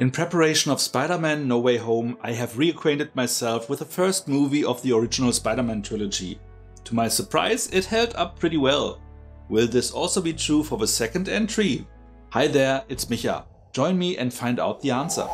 In preparation of Spider-Man No Way Home, I have reacquainted myself with the first movie of the original Spider-Man trilogy. To my surprise, it held up pretty well. Will this also be true for the second entry? Hi there, it's Micha. Join me and find out the answer.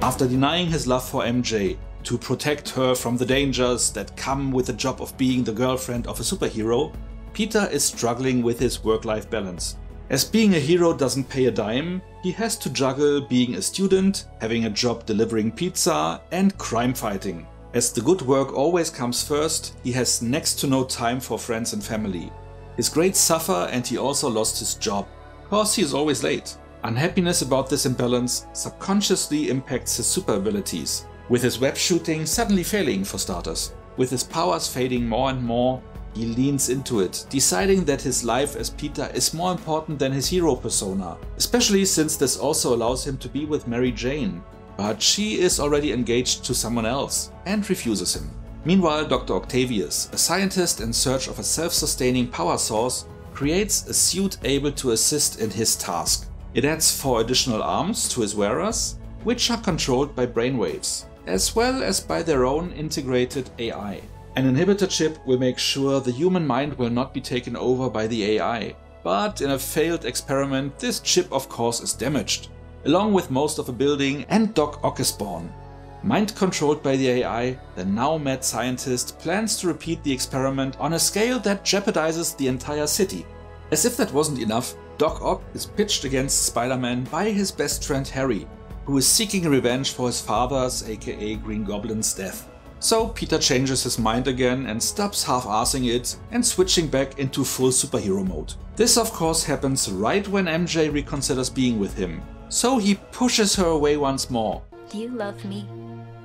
After denying his love for MJ, to protect her from the dangers that come with the job of being the girlfriend of a superhero, Peter is struggling with his work-life balance. As being a hero doesn't pay a dime, he has to juggle being a student, having a job delivering pizza, and crime fighting. As the good work always comes first, he has next to no time for friends and family. His grades suffer and he also lost his job, cause he is always late. Unhappiness about this imbalance subconsciously impacts his super abilities, with his web shooting suddenly failing for starters. With his powers fading more and more, he leans into it, deciding that his life as Peter is more important than his hero persona, especially since this also allows him to be with Mary Jane, but she is already engaged to someone else and refuses him. Meanwhile, Dr. Octavius, a scientist in search of a self-sustaining power source, creates a suit able to assist in his task. It adds 4 additional arms to his wearers, which are controlled by brainwaves, as well as by their own integrated AI. An inhibitor chip will make sure the human mind will not be taken over by the AI, but in a failed experiment this chip of course is damaged, along with most of the building, and Doc Ock is born. Mind controlled by the AI, the now mad scientist plans to repeat the experiment on a scale that jeopardizes the entire city. As if that wasn't enough, Doc Ock is pitched against Spider-Man by his best friend Harry, who is seeking revenge for his father's, aka Green Goblin's, death. So Peter changes his mind again and stops half-arsing it and switching back into full superhero mode. This of course happens right when MJ reconsiders being with him, so he pushes her away once more. Do you love me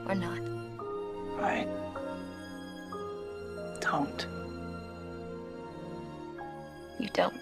or not? I don't. You don't.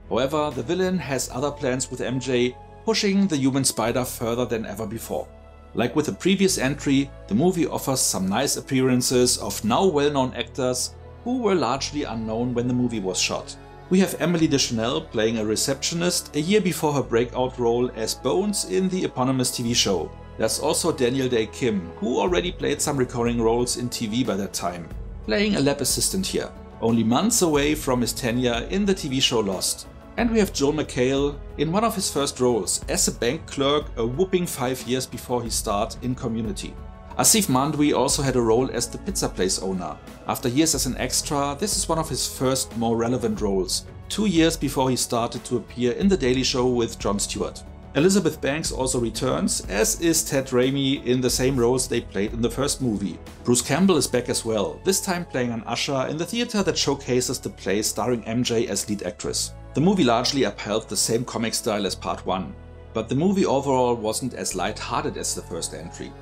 However, the villain has other plans with MJ, pushing the human spider further than ever before. Like with the previous entry, the movie offers some nice appearances of now well-known actors who were largely unknown when the movie was shot. We have Emily Deschanel playing a receptionist a year before her breakout role as Bones in the eponymous TV show. There's also Daniel Day Kim, who already played some recurring roles in TV by that time, playing a lab assistant here, only months away from his tenure in the TV show Lost. And we have Joel McHale in one of his first roles as a bank clerk a whopping 5 years before he started in Community. Asif Mandvi also had a role as the pizza place owner. After years as an extra, this is one of his first more relevant roles, 2 years before he started to appear in The Daily Show with Jon Stewart. Elizabeth Banks also returns, as is Ted Raimi in the same roles they played in the first movie. Bruce Campbell is back as well, this time playing an usher in the theater that showcases the play starring MJ as lead actress. The movie largely upheld the same comic style as part 1, but the movie overall wasn't as light-hearted as the first entry.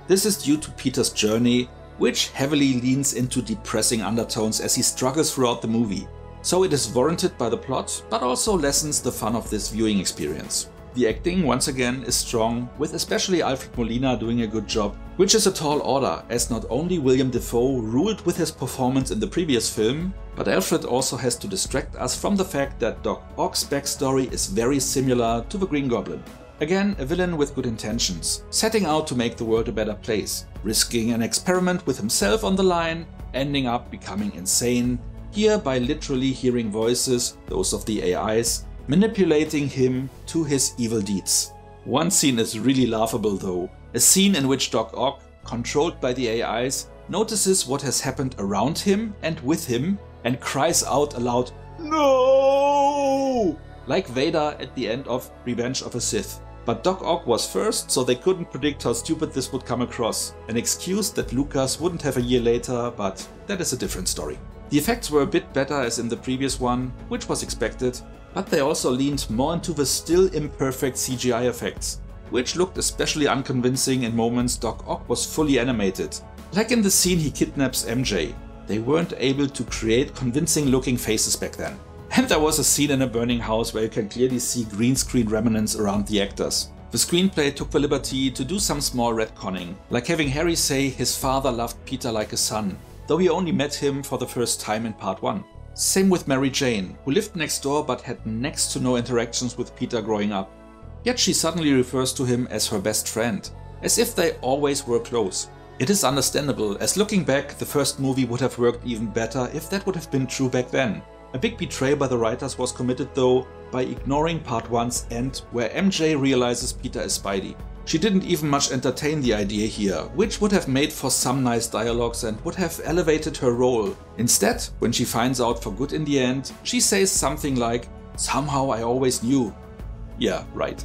This is due to Peter's journey, which heavily leans into depressing undertones as he struggles throughout the movie. So it is warranted by the plot, but also lessens the fun of this viewing experience. The acting once again is strong, with especially Alfred Molina doing a good job, which is a tall order, as not only William Dafoe ruled with his performance in the previous film, but Alfred also has to distract us from the fact that Doc Ock's backstory is very similar to the Green Goblin. Again, a villain with good intentions, setting out to make the world a better place, risking an experiment with himself on the line, ending up becoming insane, here by literally hearing voices, those of the AIs, manipulating him to his evil deeds. One scene is really laughable though, a scene in which Doc Ock, controlled by the AIs, notices what has happened around him and with him and cries out aloud, "No!" like Vader at the end of Revenge of the Sith. But Doc Ock was first, so they couldn't predict how stupid this would come across, an excuse that Lucas wouldn't have a year later, but that is a different story. The effects were a bit better as in the previous one, which was expected, but they also leaned more into the still imperfect CGI effects, which looked especially unconvincing in moments Doc Ock was fully animated. Like in the scene he kidnaps MJ, they weren't able to create convincing looking faces back then. And there was a scene in a burning house where you can clearly see green screen remnants around the actors. The screenplay took the liberty to do some small retconning, like having Harry say his father loved Peter like a son, though he only met him for the first time in part 1. Same with Mary Jane, who lived next door but had next to no interactions with Peter growing up. Yet she suddenly refers to him as her best friend, as if they always were close. It is understandable, as looking back, the first movie would have worked even better if that would have been true back then. A big betrayal by the writers was committed though by ignoring part 1's end, where MJ realizes Peter is Spidey. She didn't even much entertain the idea here, which would have made for some nice dialogues and would have elevated her role. Instead, when she finds out for good in the end, she says something like, "Somehow I always knew." Yeah, right.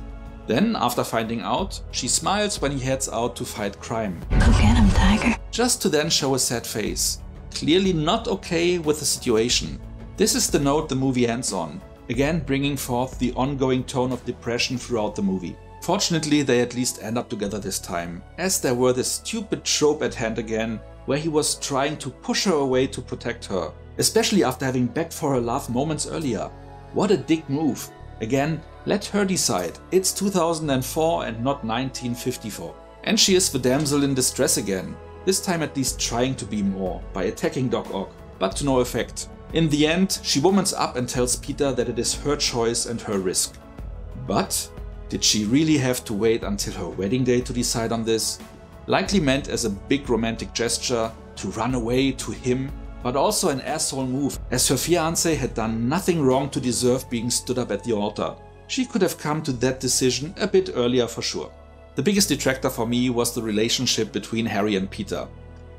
Then, after finding out, she smiles when he heads out to fight crime. Go get him, Tiger. Just to then show a sad face, clearly not okay with the situation. This is the note the movie ends on, again bringing forth the ongoing tone of depression throughout the movie. Fortunately, they at least end up together this time, as there were this stupid trope at hand again, where he was trying to push her away to protect her, especially after having begged for her love moments earlier. What a dick move. Again, let her decide. It's 2004 and not 1954. And she is the damsel in distress again, this time at least trying to be more, by attacking Doc Ock, but to no effect. In the end, she womans up and tells Peter that it is her choice and her risk. But did she really have to wait until her wedding day to decide on this? Likely meant as a big romantic gesture to run away to him, but also an asshole move, as her fiancé had done nothing wrong to deserve being stood up at the altar. She could have come to that decision a bit earlier for sure. The biggest detractor for me was the relationship between Harry and Peter.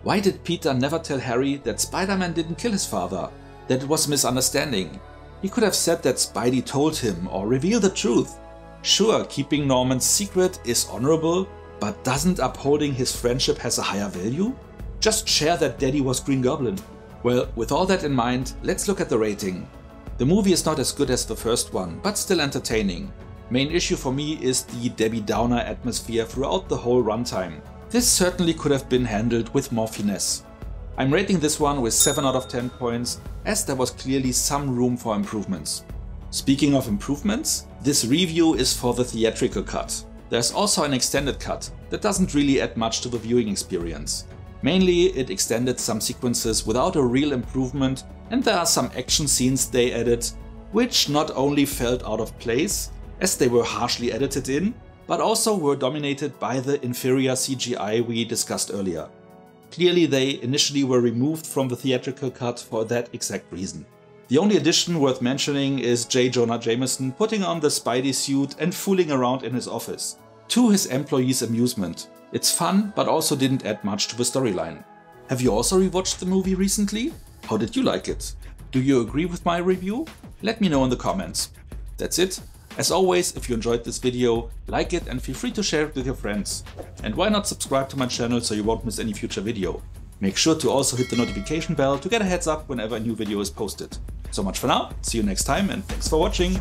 Why did Peter never tell Harry that Spider-Man didn't kill his father? That it was a misunderstanding? He could have said that Spidey told him or revealed the truth. Sure, keeping Norman's secret is honorable, but doesn't upholding his friendship has a higher value? Just share that Daddy was Green Goblin. Well, with all that in mind, let's look at the rating. The movie is not as good as the first one, but still entertaining. Main issue for me is the Debbie Downer atmosphere throughout the whole runtime. This certainly could have been handled with more finesse. I'm rating this one with 7 out of 10 points, as there was clearly some room for improvements. Speaking of improvements, this review is for the theatrical cut. There's also an extended cut that doesn't really add much to the viewing experience. Mainly, it extended some sequences without a real improvement, and there are some action scenes they added, which not only felt out of place, as they were harshly edited in, but also were dominated by the inferior CGI we discussed earlier. Clearly they initially were removed from the theatrical cut for that exact reason. The only addition worth mentioning is J. Jonah Jameson putting on the Spidey suit and fooling around in his office, to his employees' amusement. It's fun, but also didn't add much to the storyline. Have you also rewatched the movie recently? How did you like it? Do you agree with my review? Let me know in the comments. That's it. As always, if you enjoyed this video, like it and feel free to share it with your friends. And why not subscribe to my channel so you won't miss any future video. Make sure to also hit the notification bell to get a heads up whenever a new video is posted. So much for now, see you next time and thanks for watching!